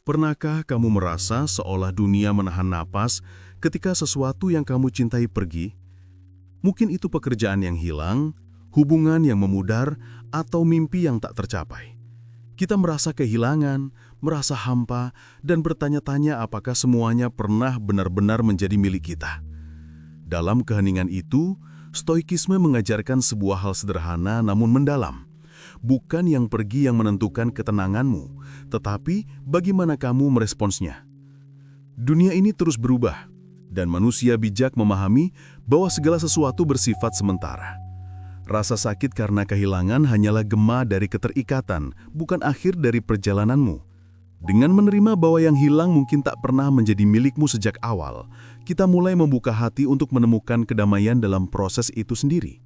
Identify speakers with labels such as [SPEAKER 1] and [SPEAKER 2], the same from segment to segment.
[SPEAKER 1] Pernahkah kamu merasa seolah dunia menahan napas ketika sesuatu yang kamu cintai pergi? Mungkin itu pekerjaan yang hilang, hubungan yang memudar, atau mimpi yang tak tercapai. Kita merasa kehilangan, merasa hampa, dan bertanya-tanya apakah semuanya pernah benar-benar menjadi milik kita. Dalam keheningan itu, Stoikisme mengajarkan sebuah hal sederhana namun mendalam. Bukan yang pergi yang menentukan ketenanganmu, tetapi bagaimana kamu meresponsnya. Dunia ini terus berubah, dan manusia bijak memahami bahwa segala sesuatu bersifat sementara. Rasa sakit karena kehilangan hanyalah gema dari keterikatan, bukan akhir dari perjalananmu. Dengan menerima bahwa yang hilang mungkin tak pernah menjadi milikmu sejak awal, kita mulai membuka hati untuk menemukan kedamaian dalam proses itu sendiri.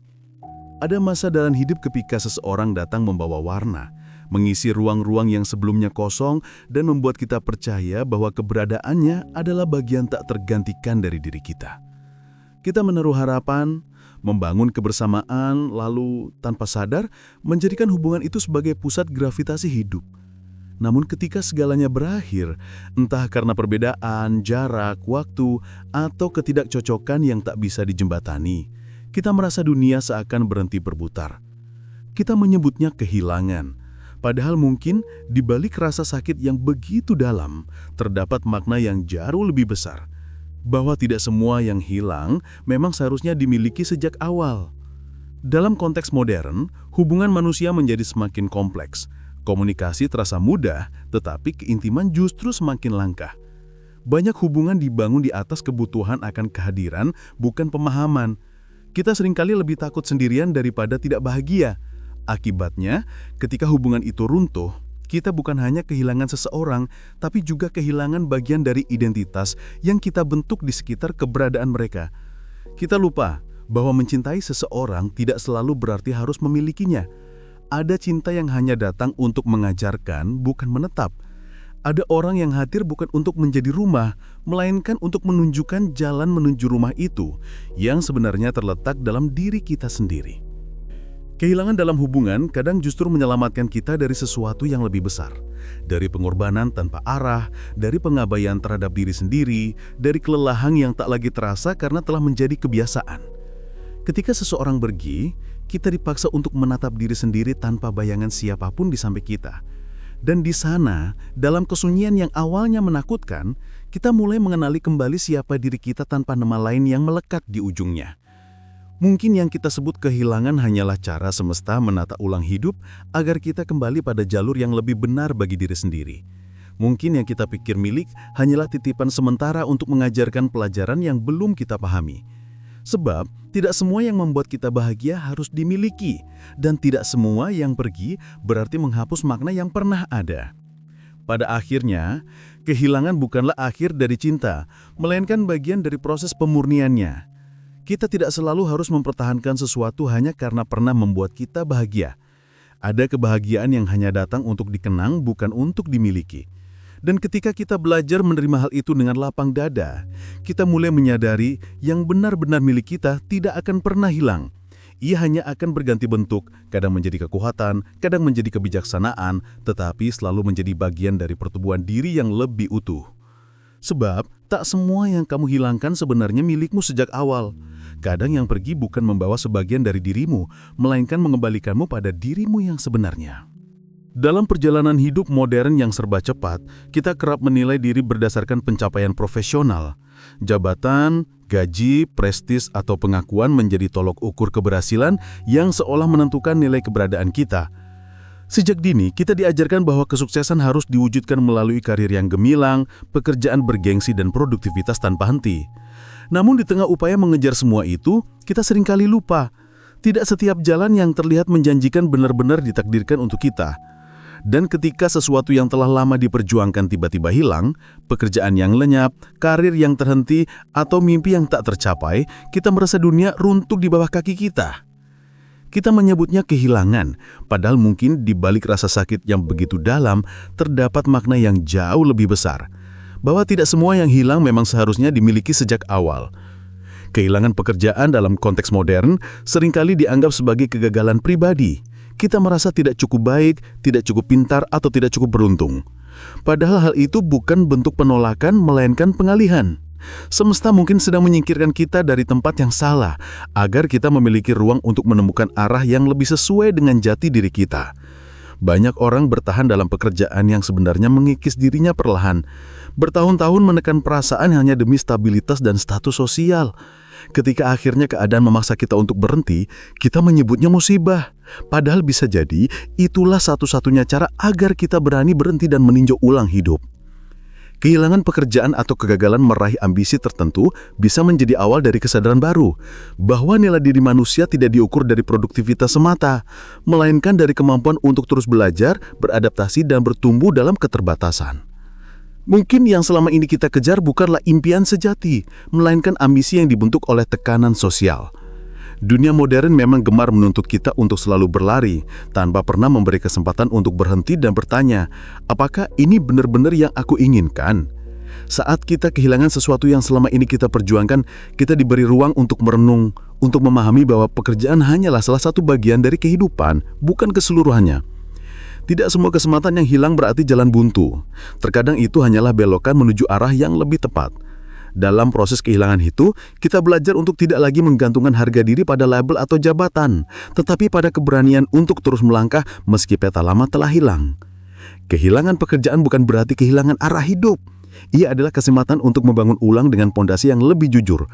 [SPEAKER 1] Ada masa dalam hidup ketika seseorang datang membawa warna, mengisi ruang-ruang yang sebelumnya kosong dan membuat kita percaya bahwa keberadaannya adalah bagian tak tergantikan dari diri kita. Kita menaruh harapan, membangun kebersamaan, lalu tanpa sadar menjadikan hubungan itu sebagai pusat gravitasi hidup. Namun ketika segalanya berakhir, entah karena perbedaan, jarak, waktu, atau ketidakcocokan yang tak bisa dijembatani, kita merasa dunia seakan berhenti berputar. Kita menyebutnya kehilangan, padahal mungkin di balik rasa sakit yang begitu dalam, terdapat makna yang jauh lebih besar. Bahwa tidak semua yang hilang memang seharusnya dimiliki sejak awal. Dalam konteks modern, hubungan manusia menjadi semakin kompleks. Komunikasi terasa mudah, tetapi keintiman justru semakin langka. Banyak hubungan dibangun di atas kebutuhan akan kehadiran, bukan pemahaman. Kita seringkali lebih takut sendirian daripada tidak bahagia. Akibatnya, ketika hubungan itu runtuh, kita bukan hanya kehilangan seseorang, tapi juga kehilangan bagian dari identitas yang kita bentuk di sekitar keberadaan mereka. Kita lupa bahwa mencintai seseorang tidak selalu berarti harus memilikinya. Ada cinta yang hanya datang untuk mengajarkan, bukan menetap. Ada orang yang hadir bukan untuk menjadi rumah, melainkan untuk menunjukkan jalan menuju rumah itu, yang sebenarnya terletak dalam diri kita sendiri. Kehilangan dalam hubungan kadang justru menyelamatkan kita dari sesuatu yang lebih besar. Dari pengorbanan tanpa arah, dari pengabaian terhadap diri sendiri, dari kelelahan yang tak lagi terasa karena telah menjadi kebiasaan. Ketika seseorang pergi, kita dipaksa untuk menatap diri sendiri tanpa bayangan siapapun di samping kita. Dan di sana, dalam kesunyian yang awalnya menakutkan, kita mulai mengenali kembali siapa diri kita tanpa nama lain yang melekat di ujungnya. Mungkin yang kita sebut kehilangan hanyalah cara semesta menata ulang hidup agar kita kembali pada jalur yang lebih benar bagi diri sendiri. Mungkin yang kita pikir milik hanyalah titipan sementara untuk mengajarkan pelajaran yang belum kita pahami. Sebab, tidak semua yang membuat kita bahagia harus dimiliki, dan tidak semua yang pergi berarti menghapus makna yang pernah ada. Pada akhirnya, kehilangan bukanlah akhir dari cinta, melainkan bagian dari proses pemurniannya. Kita tidak selalu harus mempertahankan sesuatu hanya karena pernah membuat kita bahagia. Ada kebahagiaan yang hanya datang untuk dikenang, bukan untuk dimiliki. Dan ketika kita belajar menerima hal itu dengan lapang dada, kita mulai menyadari yang benar-benar milik kita tidak akan pernah hilang. Ia hanya akan berganti bentuk, kadang menjadi kekuatan, kadang menjadi kebijaksanaan, tetapi selalu menjadi bagian dari pertumbuhan diri yang lebih utuh. Sebab, tak semua yang kamu hilangkan sebenarnya milikmu sejak awal. Kadang yang pergi bukan membawa sebagian dari dirimu, melainkan mengembalikanmu pada dirimu yang sebenarnya. Dalam perjalanan hidup modern yang serba cepat, kita kerap menilai diri berdasarkan pencapaian profesional. Jabatan, gaji, prestis, atau pengakuan menjadi tolok ukur keberhasilan yang seolah menentukan nilai keberadaan kita. Sejak dini, kita diajarkan bahwa kesuksesan harus diwujudkan melalui karir yang gemilang, pekerjaan bergengsi, dan produktivitas tanpa henti. Namun di tengah upaya mengejar semua itu, kita seringkali lupa. Tidak setiap jalan yang terlihat menjanjikan benar-benar ditakdirkan untuk kita. Dan ketika sesuatu yang telah lama diperjuangkan tiba-tiba hilang, pekerjaan yang lenyap, karir yang terhenti, atau mimpi yang tak tercapai, kita merasa dunia runtuh di bawah kaki kita. Kita menyebutnya kehilangan, padahal mungkin di balik rasa sakit yang begitu dalam, terdapat makna yang jauh lebih besar. Bahwa tidak semua yang hilang memang seharusnya dimiliki sejak awal. Kehilangan pekerjaan dalam konteks modern seringkali dianggap sebagai kegagalan pribadi. Kita merasa tidak cukup baik, tidak cukup pintar, atau tidak cukup beruntung. Padahal hal itu bukan bentuk penolakan, melainkan pengalihan. Semesta mungkin sedang menyingkirkan kita dari tempat yang salah, agar kita memiliki ruang untuk menemukan arah yang lebih sesuai dengan jati diri kita. Banyak orang bertahan dalam pekerjaan yang sebenarnya mengikis dirinya perlahan. Bertahun-tahun menekan perasaan hanya demi stabilitas dan status sosial. Ketika akhirnya keadaan memaksa kita untuk berhenti, kita menyebutnya musibah. Padahal bisa jadi itulah satu-satunya cara agar kita berani berhenti dan meninjau ulang hidup. Kehilangan pekerjaan atau kegagalan meraih ambisi tertentu bisa menjadi awal dari kesadaran baru, bahwa nilai diri manusia tidak diukur dari produktivitas semata, melainkan dari kemampuan untuk terus belajar, beradaptasi, dan bertumbuh dalam keterbatasan. Mungkin yang selama ini kita kejar bukanlah impian sejati, melainkan ambisi yang dibentuk oleh tekanan sosial. Dunia modern memang gemar menuntut kita untuk selalu berlari, tanpa pernah memberi kesempatan untuk berhenti dan bertanya, apakah ini benar-benar yang aku inginkan? Saat kita kehilangan sesuatu yang selama ini kita perjuangkan, kita diberi ruang untuk merenung, untuk memahami bahwa pekerjaan hanyalah salah satu bagian dari kehidupan, bukan keseluruhannya. Tidak semua kesempatan yang hilang berarti jalan buntu. Terkadang itu hanyalah belokan menuju arah yang lebih tepat. Dalam proses kehilangan itu, kita belajar untuk tidak lagi menggantungkan harga diri pada label atau jabatan, tetapi pada keberanian untuk terus melangkah meski peta lama telah hilang. Kehilangan pekerjaan bukan berarti kehilangan arah hidup. Ia adalah kesempatan untuk membangun ulang dengan pondasi yang lebih jujur.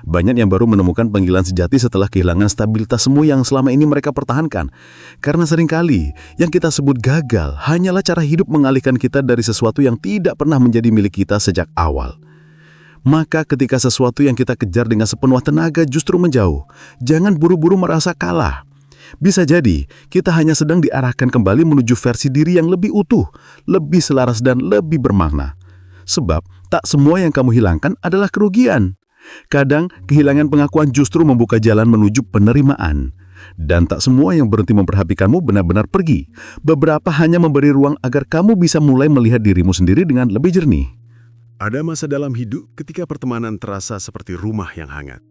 [SPEAKER 1] Banyak yang baru menemukan panggilan sejati setelah kehilangan stabilitas semu yang selama ini mereka pertahankan. Karena seringkali, yang kita sebut gagal hanyalah cara hidup mengalihkan kita dari sesuatu yang tidak pernah menjadi milik kita sejak awal. Maka ketika sesuatu yang kita kejar dengan sepenuh tenaga justru menjauh, jangan buru-buru merasa kalah. Bisa jadi, kita hanya sedang diarahkan kembali menuju versi diri yang lebih utuh, lebih selaras dan lebih bermakna. Sebab, tak semua yang kamu hilangkan adalah kerugian. Kadang, kehilangan pengakuan justru membuka jalan menuju penerimaan. Dan tak semua yang berhenti memperhatikanmu benar-benar pergi. Beberapa hanya memberi ruang agar kamu bisa mulai melihat dirimu sendiri dengan lebih jernih.
[SPEAKER 2] Ada masa dalam hidup ketika pertemanan terasa seperti rumah yang hangat.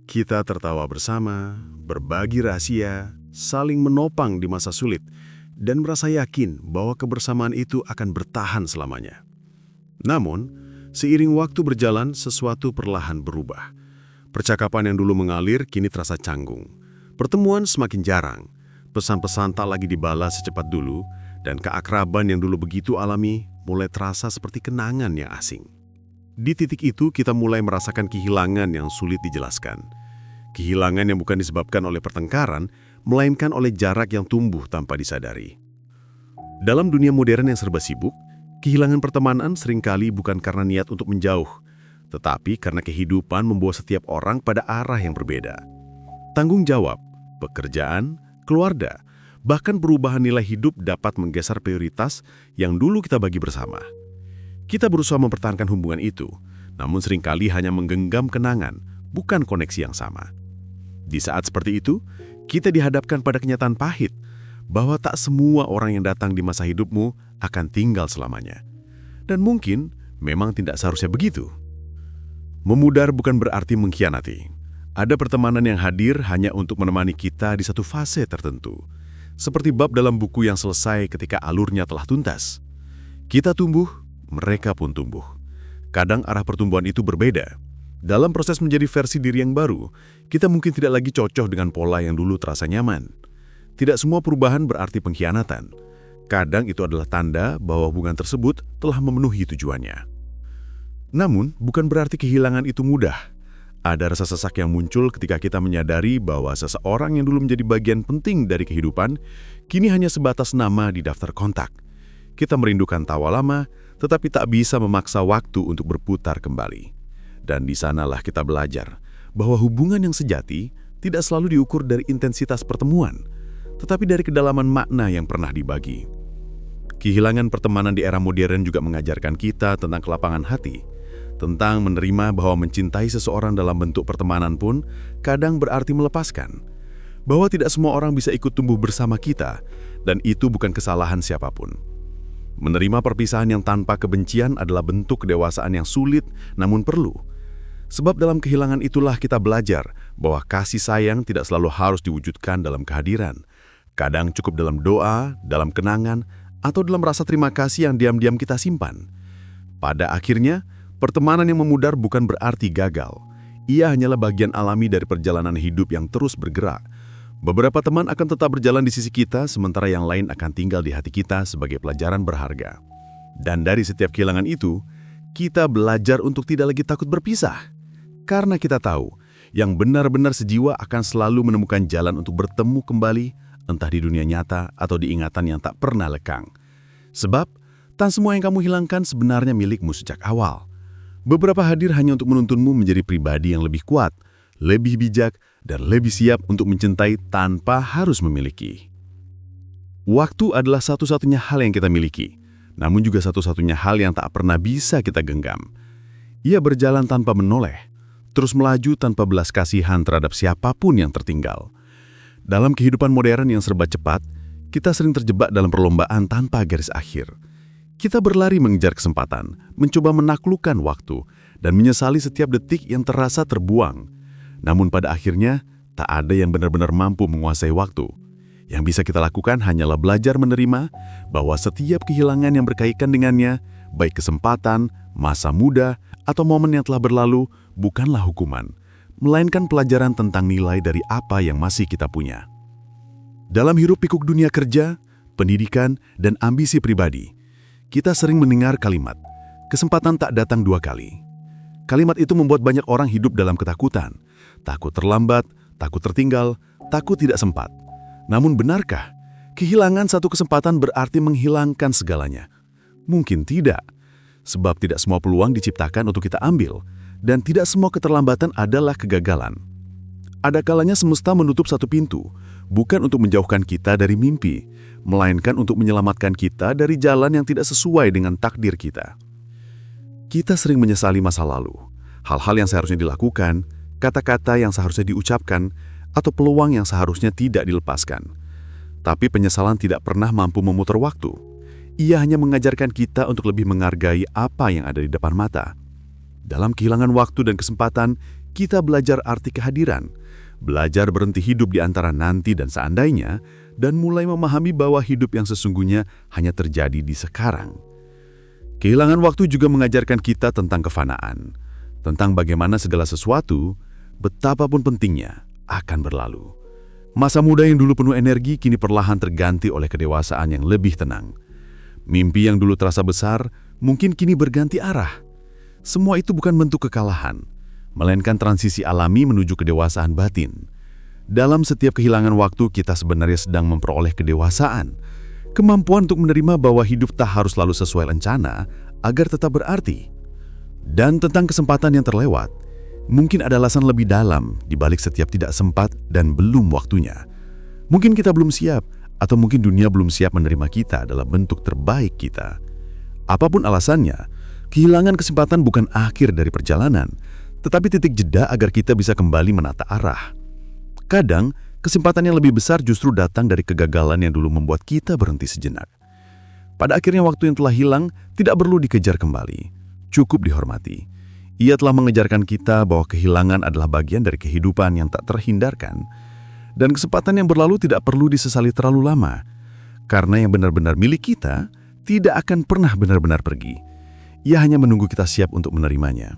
[SPEAKER 2] Kita tertawa bersama, berbagi rahasia, saling menopang di masa sulit, dan merasa yakin bahwa kebersamaan itu akan bertahan selamanya. Namun, seiring waktu berjalan, sesuatu perlahan berubah. Percakapan yang dulu mengalir kini terasa canggung. Pertemuan semakin jarang, pesan-pesan tak lagi dibalas secepat dulu, dan keakraban yang dulu begitu alami mulai terasa seperti kenangan yang asing. Di titik itu kita mulai merasakan kehilangan yang sulit dijelaskan. Kehilangan yang bukan disebabkan oleh pertengkaran, melainkan oleh jarak yang tumbuh tanpa disadari. Dalam dunia modern yang serba sibuk, kehilangan pertemanan seringkali bukan karena niat untuk menjauh, tetapi karena kehidupan membawa setiap orang pada arah yang berbeda. Tanggung jawab, pekerjaan, keluarga, bahkan perubahan nilai hidup dapat menggeser prioritas yang dulu kita bagi bersama. Kita berusaha mempertahankan hubungan itu, namun seringkali hanya menggenggam kenangan, bukan koneksi yang sama. Di saat seperti itu, kita dihadapkan pada kenyataan pahit, bahwa tak semua orang yang datang di masa hidupmu akan tinggal selamanya. Dan mungkin memang tidak seharusnya begitu. Memudar bukan berarti mengkhianati. Ada pertemanan yang hadir hanya untuk menemani kita di satu fase tertentu. Seperti bab dalam buku yang selesai ketika alurnya telah tuntas. Kita tumbuh, mereka pun tumbuh. Kadang arah pertumbuhan itu berbeda. Dalam proses menjadi versi diri yang baru, kita mungkin tidak lagi cocok dengan pola yang dulu terasa nyaman. Tidak semua perubahan berarti pengkhianatan. Kadang itu adalah tanda bahwa hubungan tersebut telah memenuhi tujuannya. Namun, bukan berarti kehilangan itu mudah. Ada rasa sesak yang muncul ketika kita menyadari bahwa seseorang yang dulu menjadi bagian penting dari kehidupan, kini hanya sebatas nama di daftar kontak. Kita merindukan tawa lama, tetapi tak bisa memaksa waktu untuk berputar kembali. Dan di sanalah kita belajar bahwa hubungan yang sejati tidak selalu diukur dari intensitas pertemuan, tetapi dari kedalaman makna yang pernah dibagi. Kehilangan pertemanan di era modern juga mengajarkan kita tentang kelapangan hati, tentang menerima bahwa mencintai seseorang dalam bentuk pertemanan pun kadang berarti melepaskan. Bahwa tidak semua orang bisa ikut tumbuh bersama kita, dan itu bukan kesalahan siapapun. Menerima perpisahan yang tanpa kebencian adalah bentuk kedewasaan yang sulit namun perlu. Sebab dalam kehilangan itulah kita belajar bahwa kasih sayang tidak selalu harus diwujudkan dalam kehadiran. Kadang cukup dalam doa, dalam kenangan, atau dalam rasa terima kasih yang diam-diam kita simpan. Pada akhirnya, pertemanan yang memudar bukan berarti gagal. Ia hanyalah bagian alami dari perjalanan hidup yang terus bergerak. Beberapa teman akan tetap berjalan di sisi kita, sementara yang lain akan tinggal di hati kita sebagai pelajaran berharga. Dan dari setiap kehilangan itu, kita belajar untuk tidak lagi takut berpisah. Karena kita tahu, yang benar-benar sejiwa akan selalu menemukan jalan untuk bertemu kembali, entah di dunia nyata atau di ingatan yang tak pernah lekang. Sebab, tak semua yang kamu hilangkan sebenarnya milikmu sejak awal. Beberapa hadir hanya untuk menuntunmu menjadi pribadi yang lebih kuat, lebih bijak, dan lebih siap untuk mencintai tanpa harus memiliki. Waktu adalah satu-satunya hal yang kita miliki, namun juga satu-satunya hal yang tak pernah bisa kita genggam. Ia berjalan tanpa menoleh, terus melaju tanpa belas kasihan terhadap siapapun yang tertinggal. Dalam kehidupan modern yang serba cepat, kita sering terjebak dalam perlombaan tanpa garis akhir. Kita berlari mengejar kesempatan, mencoba menaklukkan waktu, dan menyesali setiap detik yang terasa terbuang. Namun pada akhirnya, tak ada yang benar-benar mampu menguasai waktu. Yang bisa kita lakukan hanyalah belajar menerima bahwa setiap kehilangan yang berkaitan dengannya, baik kesempatan, masa muda, atau momen yang telah berlalu, bukanlah hukuman, melainkan pelajaran tentang nilai dari apa yang masih kita punya. Dalam hiruk pikuk dunia kerja, pendidikan, dan ambisi pribadi, kita sering mendengar kalimat, kesempatan tak datang dua kali. Kalimat itu membuat banyak orang hidup dalam ketakutan, takut terlambat, takut tertinggal, takut tidak sempat. Namun benarkah, kehilangan satu kesempatan berarti menghilangkan segalanya? Mungkin tidak. Sebab tidak semua peluang diciptakan untuk kita ambil, dan tidak semua keterlambatan adalah kegagalan. Ada kalanya semesta menutup satu pintu, bukan untuk menjauhkan kita dari mimpi, melainkan untuk menyelamatkan kita dari jalan yang tidak sesuai dengan takdir kita. Kita sering menyesali masa lalu, hal-hal yang seharusnya dilakukan, kata-kata yang seharusnya diucapkan, atau peluang yang seharusnya tidak dilepaskan. Tapi penyesalan tidak pernah mampu memutar waktu. Ia hanya mengajarkan kita untuk lebih menghargai apa yang ada di depan mata. Dalam kehilangan waktu dan kesempatan, kita belajar arti kehadiran, belajar berhenti hidup di antara nanti dan seandainya, dan mulai memahami bahwa hidup yang sesungguhnya hanya terjadi di sekarang. Kehilangan waktu juga mengajarkan kita tentang kefanaan, tentang bagaimana segala sesuatu, betapapun pentingnya, akan berlalu. Masa muda yang dulu penuh energi kini perlahan terganti oleh kedewasaan yang lebih tenang. Mimpi yang dulu terasa besar, mungkin kini berganti arah. Semua itu bukan bentuk kekalahan, melainkan transisi alami menuju kedewasaan batin. Dalam setiap kehilangan waktu, kita sebenarnya sedang memperoleh kedewasaan. Kemampuan untuk menerima bahwa hidup tak harus selalu sesuai rencana, agar tetap berarti. Dan tentang kesempatan yang terlewat, mungkin ada alasan lebih dalam di balik setiap tidak sempat dan belum waktunya. Mungkin kita belum siap, atau mungkin dunia belum siap menerima kita dalam bentuk terbaik kita. Apapun alasannya, kehilangan kesempatan bukan akhir dari perjalanan, tetapi titik jeda agar kita bisa kembali menata arah. Kadang, kesempatan yang lebih besar justru datang dari kegagalan yang dulu membuat kita berhenti sejenak. Pada akhirnya waktu yang telah hilang tidak perlu dikejar kembali, cukup dihormati. Ia telah mengejarkan kita bahwa kehilangan adalah bagian dari kehidupan yang tak terhindarkan. Dan kesempatan yang berlalu tidak perlu disesali terlalu lama, karena yang benar-benar milik kita tidak akan pernah benar-benar pergi. Ia hanya menunggu kita siap untuk menerimanya.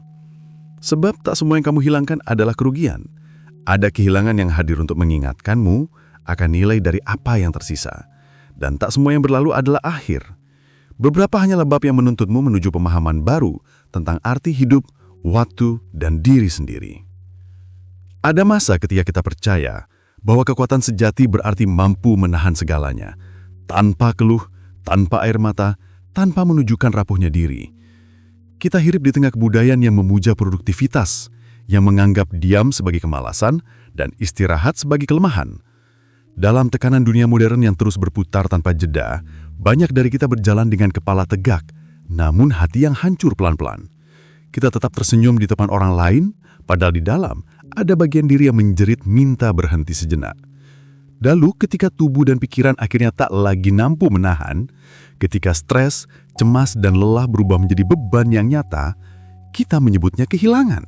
[SPEAKER 2] Sebab tak semua yang kamu hilangkan adalah kerugian. Ada kehilangan yang hadir untuk mengingatkanmu akan nilai dari apa yang tersisa. Dan tak semua yang berlalu adalah akhir. Beberapa hanyalah bab yang menuntutmu menuju pemahaman baru tentang arti hidup, waktu, dan diri sendiri. Ada masa ketika kita percaya bahwa kekuatan sejati berarti mampu menahan segalanya, tanpa keluh, tanpa air mata, tanpa menunjukkan rapuhnya diri. Kita hidup di tengah kebudayaan yang memuja produktivitas, yang menganggap diam sebagai kemalasan dan istirahat sebagai kelemahan. Dalam tekanan dunia modern yang terus berputar tanpa jeda, banyak dari kita berjalan dengan kepala tegak, namun hati yang hancur pelan-pelan. Kita tetap tersenyum di depan orang lain, padahal di dalam ada bagian diri yang menjerit minta berhenti sejenak. Lalu ketika tubuh dan pikiran akhirnya tak lagi mampu menahan, ketika stres, cemas, dan lelah berubah menjadi beban yang nyata, kita menyebutnya kehilangan.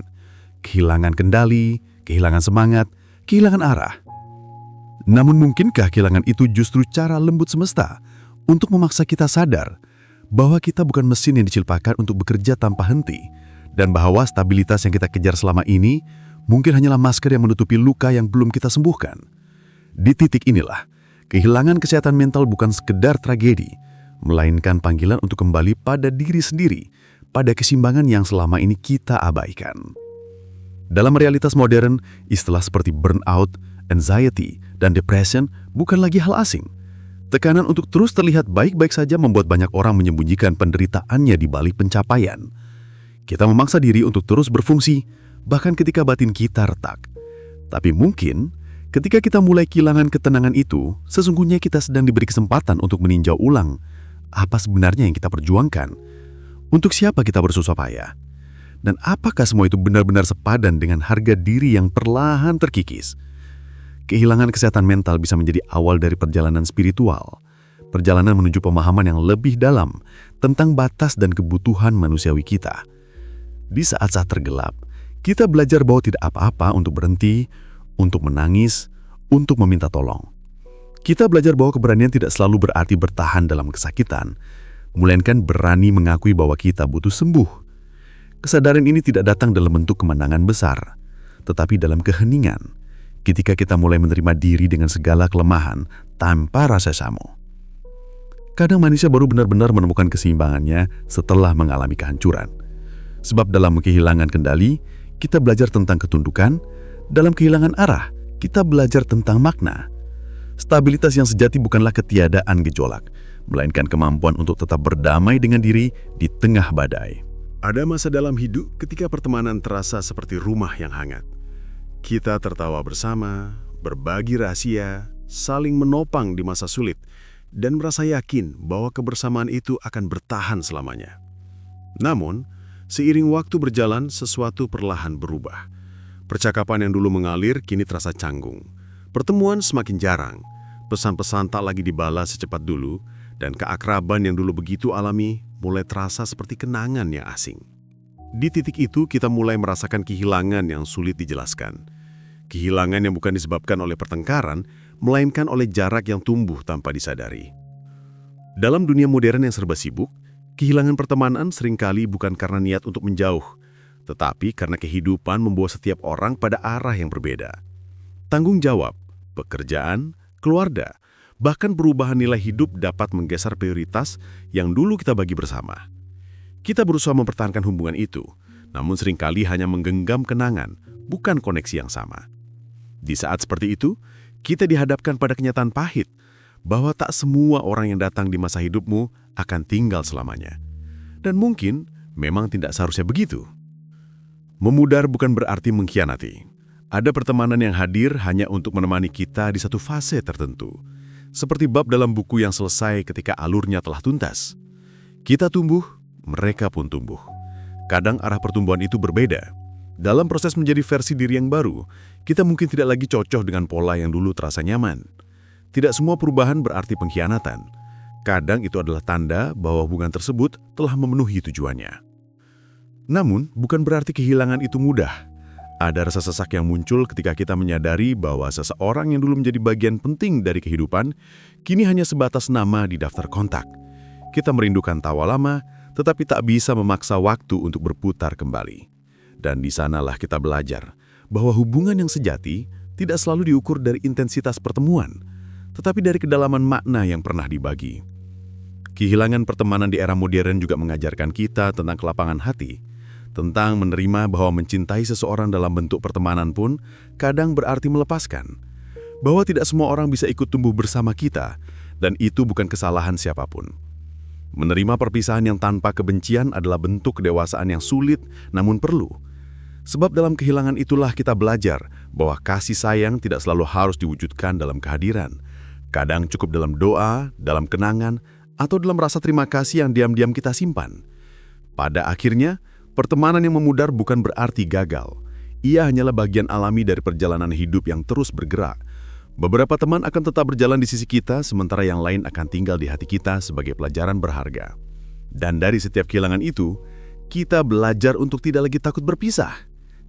[SPEAKER 2] Kehilangan kendali, kehilangan semangat, kehilangan arah. Namun mungkinkah kehilangan itu justru cara lembut semesta untuk memaksa kita sadar bahwa kita bukan mesin yang diciptakan untuk bekerja tanpa henti, dan bahwa stabilitas yang kita kejar selama ini mungkin hanyalah masker yang menutupi luka yang belum kita sembuhkan. Di titik inilah, kehilangan kesehatan mental bukan sekedar tragedi, melainkan panggilan untuk kembali pada diri sendiri, pada keseimbangan yang selama ini kita abaikan. Dalam realitas modern, istilah seperti burnout, anxiety, dan depression bukan lagi hal asing. Tekanan untuk terus terlihat baik-baik saja membuat banyak orang menyembunyikan penderitaannya di balik pencapaian. Kita memaksa diri untuk terus berfungsi, bahkan ketika batin kita retak. Tapi mungkin, ketika kita mulai kehilangan ketenangan itu, sesungguhnya kita sedang diberi kesempatan untuk meninjau ulang apa sebenarnya yang kita perjuangkan, untuk siapa kita bersusah payah, dan apakah semua itu benar-benar sepadan dengan harga diri yang perlahan terkikis. Kehilangan kesehatan mental bisa menjadi awal dari perjalanan spiritual, perjalanan menuju pemahaman yang lebih dalam tentang batas dan kebutuhan manusiawi kita. Di saat-saat tergelap, kita belajar bahwa tidak apa-apa untuk berhenti, untuk menangis, untuk meminta tolong. Kita belajar bahwa keberanian tidak selalu berarti bertahan dalam kesakitan, melainkan berani mengakui bahwa kita butuh sembuh. Kesadaran ini tidak datang dalam bentuk kemenangan besar, tetapi dalam keheningan, ketika kita mulai menerima diri dengan segala kelemahan tanpa rasa samu. Kadang manusia baru benar-benar menemukan keseimbangannya setelah mengalami kehancuran. Sebab dalam kehilangan kendali, kita belajar tentang ketundukan, dalam kehilangan arah, kita belajar tentang makna. Stabilitas yang sejati bukanlah ketiadaan gejolak, melainkan kemampuan untuk tetap berdamai dengan diri di tengah badai. Ada masa dalam hidup ketika pertemanan terasa seperti rumah yang hangat. Kita tertawa bersama, berbagi rahasia, saling menopang di masa sulit, dan merasa yakin bahwa kebersamaan itu akan bertahan selamanya. Namun, seiring waktu berjalan, sesuatu perlahan berubah. Percakapan yang dulu mengalir kini terasa canggung. Pertemuan semakin jarang, pesan-pesan tak lagi dibalas secepat dulu, dan keakraban yang dulu begitu alami mulai terasa seperti kenangan yang asing. Di titik itu kita mulai merasakan kehilangan yang sulit dijelaskan. Kehilangan yang bukan disebabkan oleh pertengkaran, melainkan oleh jarak yang tumbuh tanpa disadari. Dalam dunia modern yang serba sibuk, kehilangan pertemanan seringkali bukan karena niat untuk menjauh, tetapi karena kehidupan membawa setiap orang pada arah yang berbeda. Tanggung jawab, pekerjaan, keluarga, bahkan perubahan nilai hidup dapat menggeser prioritas yang dulu kita bagi bersama. Kita berusaha mempertahankan hubungan itu, namun seringkali hanya menggenggam kenangan, bukan koneksi yang sama. Di saat seperti itu, kita dihadapkan pada kenyataan pahit, bahwa tak semua orang yang datang di masa hidupmu akan tinggal selamanya. Dan mungkin memang tidak seharusnya begitu. Memudar bukan berarti mengkhianati. Ada pertemanan yang hadir hanya untuk menemani kita di satu fase tertentu. Seperti bab dalam buku yang selesai ketika alurnya telah tuntas. Kita tumbuh, mereka pun tumbuh. Kadang arah pertumbuhan itu berbeda. Dalam proses menjadi versi diri yang baru, kita mungkin tidak lagi cocok dengan pola yang dulu terasa nyaman. Tidak semua perubahan berarti pengkhianatan. Kadang itu adalah tanda bahwa hubungan tersebut telah memenuhi tujuannya. Namun, bukan berarti kehilangan itu mudah. Ada rasa sesak yang muncul ketika kita menyadari bahwa seseorang yang dulu menjadi bagian penting dari kehidupan, kini hanya sebatas nama di daftar kontak. Kita merindukan tawa lama, tetapi tak bisa memaksa waktu untuk berputar kembali. Dan di sanalah kita belajar bahwa hubungan yang sejati tidak selalu diukur dari intensitas pertemuan, tetapi dari kedalaman makna yang pernah dibagi. Kehilangan pertemanan di era modern juga mengajarkan kita tentang kelapangan hati, tentang menerima bahwa mencintai seseorang dalam bentuk pertemanan pun kadang berarti melepaskan, bahwa tidak semua orang bisa ikut tumbuh bersama kita, dan itu bukan kesalahan siapapun. Menerima perpisahan yang tanpa kebencian adalah bentuk kedewasaan yang sulit namun perlu. Sebab dalam kehilangan itulah kita belajar bahwa kasih sayang tidak selalu harus diwujudkan dalam kehadiran. Kadang cukup dalam doa, dalam kenangan, atau dalam rasa terima kasih yang diam-diam kita simpan. Pada akhirnya, pertemanan yang memudar bukan berarti gagal. Ia hanyalah bagian alami dari perjalanan hidup yang terus bergerak. Beberapa teman akan tetap berjalan di sisi kita, sementara yang lain akan tinggal di hati kita sebagai pelajaran berharga. Dan dari setiap kehilangan itu, kita belajar untuk tidak lagi takut berpisah.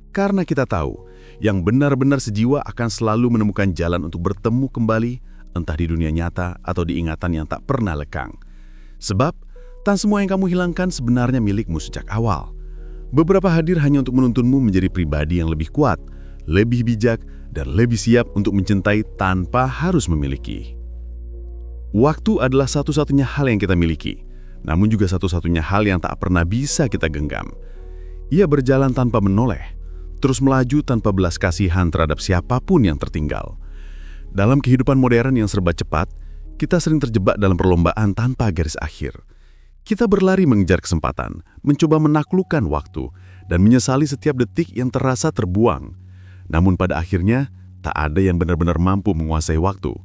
[SPEAKER 2] Karena kita tahu, yang benar-benar sejiwa akan selalu menemukan jalan untuk bertemu kembali entah di dunia nyata atau di ingatan yang tak pernah lekang. Sebab, tak semua yang kamu hilangkan sebenarnya milikmu sejak awal. Beberapa hadir hanya untuk menuntunmu menjadi pribadi yang lebih kuat, lebih bijak, dan lebih siap untuk mencintai tanpa harus memiliki. Waktu adalah satu-satunya hal yang kita miliki, namun juga satu-satunya hal yang tak pernah bisa kita genggam. Ia berjalan tanpa menoleh, terus melaju tanpa belas kasihan terhadap siapapun yang tertinggal. Dalam kehidupan modern yang serba cepat, kita sering terjebak dalam perlombaan tanpa garis akhir. Kita berlari mengejar kesempatan, mencoba menaklukkan waktu, dan menyesali setiap detik yang terasa terbuang. Namun pada akhirnya, tak ada yang benar-benar mampu menguasai waktu.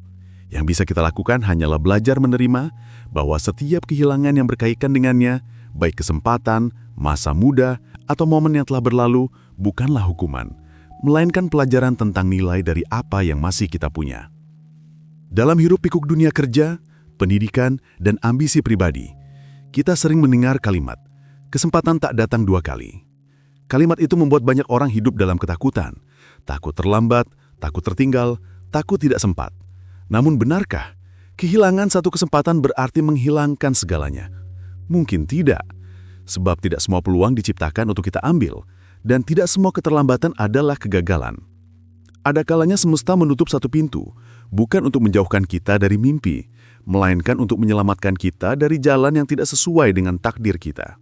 [SPEAKER 2] Yang bisa kita lakukan hanyalah belajar menerima bahwa setiap kehilangan yang berkaitan dengannya, baik kesempatan, masa muda, atau momen yang telah berlalu, bukanlah hukuman, melainkan pelajaran tentang nilai dari apa yang masih kita punya. Dalam hiruk-pikuk dunia kerja, pendidikan, dan ambisi pribadi, kita sering mendengar kalimat, kesempatan tak datang dua kali. Kalimat itu membuat banyak orang hidup dalam ketakutan, takut terlambat, takut tertinggal, takut tidak sempat. Namun benarkah, kehilangan satu kesempatan berarti menghilangkan segalanya? Mungkin tidak, sebab tidak semua peluang diciptakan untuk kita ambil, dan tidak semua keterlambatan adalah kegagalan. Ada kalanya semesta menutup satu pintu, bukan untuk menjauhkan kita dari mimpi, melainkan untuk menyelamatkan kita dari jalan yang tidak sesuai dengan takdir kita.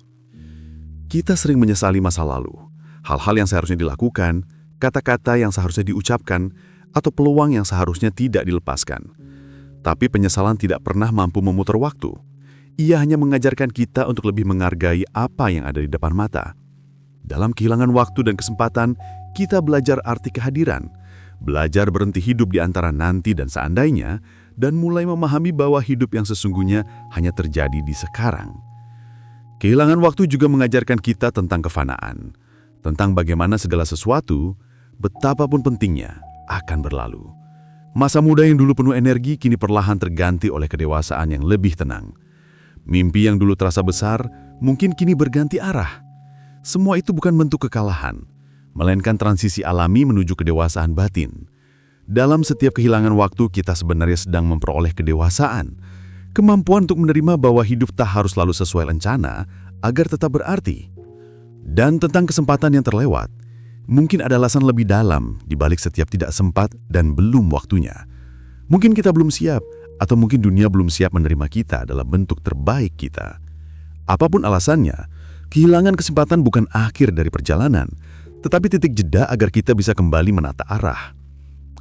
[SPEAKER 2] Kita sering menyesali masa lalu, hal-hal yang seharusnya dilakukan, kata-kata yang seharusnya diucapkan, atau peluang yang seharusnya tidak dilepaskan. Tapi penyesalan tidak pernah mampu memutar waktu. Ia hanya mengajarkan kita untuk lebih menghargai apa yang ada di depan mata. Dalam kehilangan waktu dan kesempatan, kita belajar arti kehadiran, belajar berhenti hidup di antara nanti dan seandainya, dan mulai memahami bahwa hidup yang sesungguhnya hanya terjadi di sekarang. Kehilangan waktu juga mengajarkan kita tentang kefanaan, tentang bagaimana segala sesuatu, betapapun pentingnya, akan berlalu. Masa muda yang dulu penuh energi kini perlahan terganti oleh kedewasaan yang lebih tenang. Mimpi yang dulu terasa besar mungkin kini berganti arah. Semua itu bukan bentuk kekalahan, melainkan transisi alami menuju kedewasaan batin. Dalam setiap kehilangan waktu kita sebenarnya sedang memperoleh kedewasaan, kemampuan untuk menerima bahwa hidup tak harus selalu sesuai rencana agar tetap berarti. Dan tentang kesempatan yang terlewat, mungkin ada alasan lebih dalam di balik setiap tidak sempat dan belum waktunya. Mungkin kita belum siap, atau mungkin dunia belum siap menerima kita dalam bentuk terbaik kita. Apapun alasannya, kehilangan kesempatan bukan akhir dari perjalanan, tetapi titik jeda agar kita bisa kembali menata arah.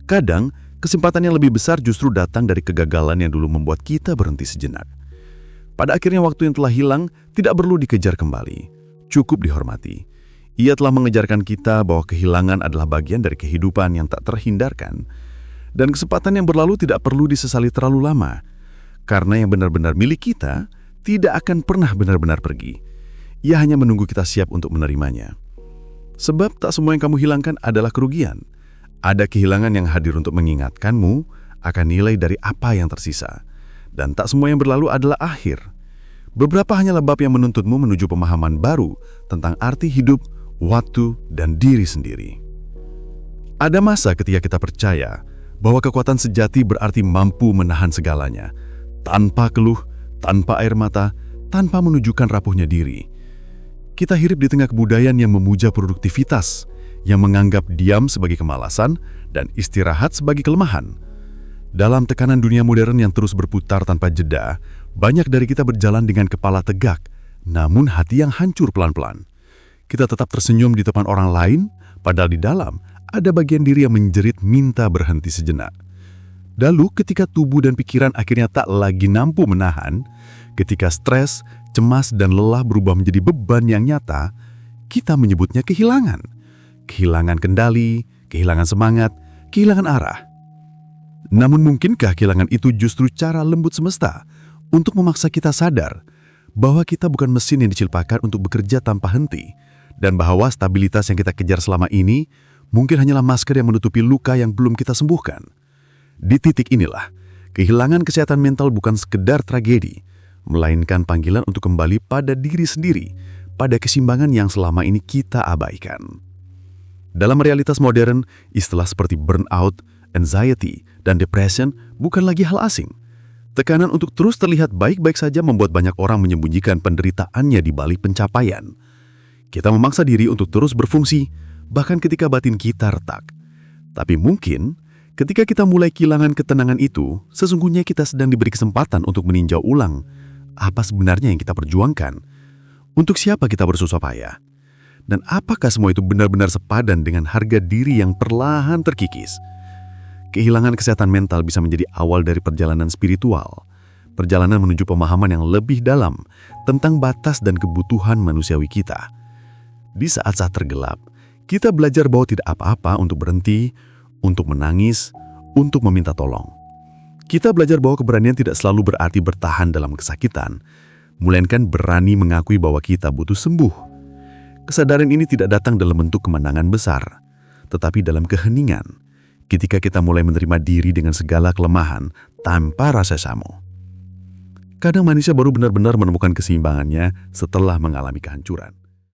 [SPEAKER 2] Kadang, kesempatan yang lebih besar justru datang dari kegagalan yang dulu membuat kita berhenti sejenak. Pada akhirnya waktu yang telah hilang tidak perlu dikejar kembali, cukup dihormati. Ia telah mengejarkan kita bahwa kehilangan adalah bagian dari kehidupan yang tak terhindarkan. Dan kesempatan yang berlalu tidak perlu disesali terlalu lama, karena yang benar-benar milik kita tidak akan pernah benar-benar pergi. Ia hanya menunggu kita siap untuk menerimanya. Sebab tak semua yang kamu hilangkan adalah kerugian. Ada kehilangan yang hadir untuk mengingatkanmu akan nilai dari apa yang tersisa. Dan tak semua yang berlalu adalah akhir. Beberapa hanyalah bab yang menuntutmu menuju pemahaman baru tentang arti hidup, waktu, dan diri sendiri. Ada masa ketika kita percaya bahwa kekuatan sejati berarti mampu menahan segalanya, tanpa keluh, tanpa air mata, tanpa menunjukkan rapuhnya diri. Kita hidup di tengah kebudayaan yang memuja produktivitas, yang menganggap diam sebagai kemalasan dan istirahat sebagai kelemahan. Dalam tekanan dunia modern yang terus berputar tanpa jeda, banyak dari kita berjalan dengan kepala tegak, namun hati yang hancur pelan-pelan. Kita tetap tersenyum di depan orang lain, padahal di dalam ada bagian diri yang menjerit minta berhenti sejenak. Lalu ketika tubuh dan pikiran akhirnya tak lagi mampu menahan, ketika stres, cemas, dan lelah berubah menjadi beban yang nyata, kita menyebutnya kehilangan. Kehilangan kendali, kehilangan semangat, kehilangan arah. Namun mungkinkah kehilangan itu justru cara lembut semesta untuk memaksa kita sadar bahwa kita bukan mesin yang diciptakan untuk bekerja tanpa henti, dan bahwa stabilitas yang kita kejar selama ini mungkin hanyalah masker yang menutupi luka yang belum kita sembuhkan. Di titik inilah, kehilangan kesehatan mental bukan sekedar tragedi, melainkan panggilan untuk kembali pada diri sendiri, pada keseimbangan yang selama ini kita abaikan. Dalam realitas modern, istilah seperti burnout, anxiety, dan depression bukan lagi hal asing. Tekanan untuk terus terlihat baik-baik saja membuat banyak orang menyembunyikan penderitaannya di balik pencapaian. Kita memaksa diri untuk terus berfungsi, bahkan ketika batin kita retak. Tapi mungkin, ketika kita mulai kehilangan ketenangan itu, sesungguhnya kita sedang diberi kesempatan untuk meninjau ulang apa sebenarnya yang kita perjuangkan, untuk siapa kita bersusah payah, dan apakah semua itu benar-benar sepadan dengan harga diri yang perlahan terkikis. Kehilangan kesehatan mental bisa menjadi awal dari perjalanan spiritual, perjalanan menuju pemahaman yang lebih dalam tentang batas dan kebutuhan manusiawi kita. Di saat-saat tergelap, kita belajar bahwa tidak apa-apa untuk berhenti, untuk menangis, untuk meminta tolong. Kita belajar bahwa keberanian tidak selalu berarti bertahan dalam kesakitan, melainkan berani mengakui bahwa kita butuh sembuh. Kesadaran ini tidak datang dalam bentuk kemenangan besar, tetapi dalam keheningan, ketika kita mulai menerima diri dengan segala kelemahan tanpa rasa samo. Kadang manusia baru benar-benar menemukan keseimbangannya setelah mengalami kehancuran.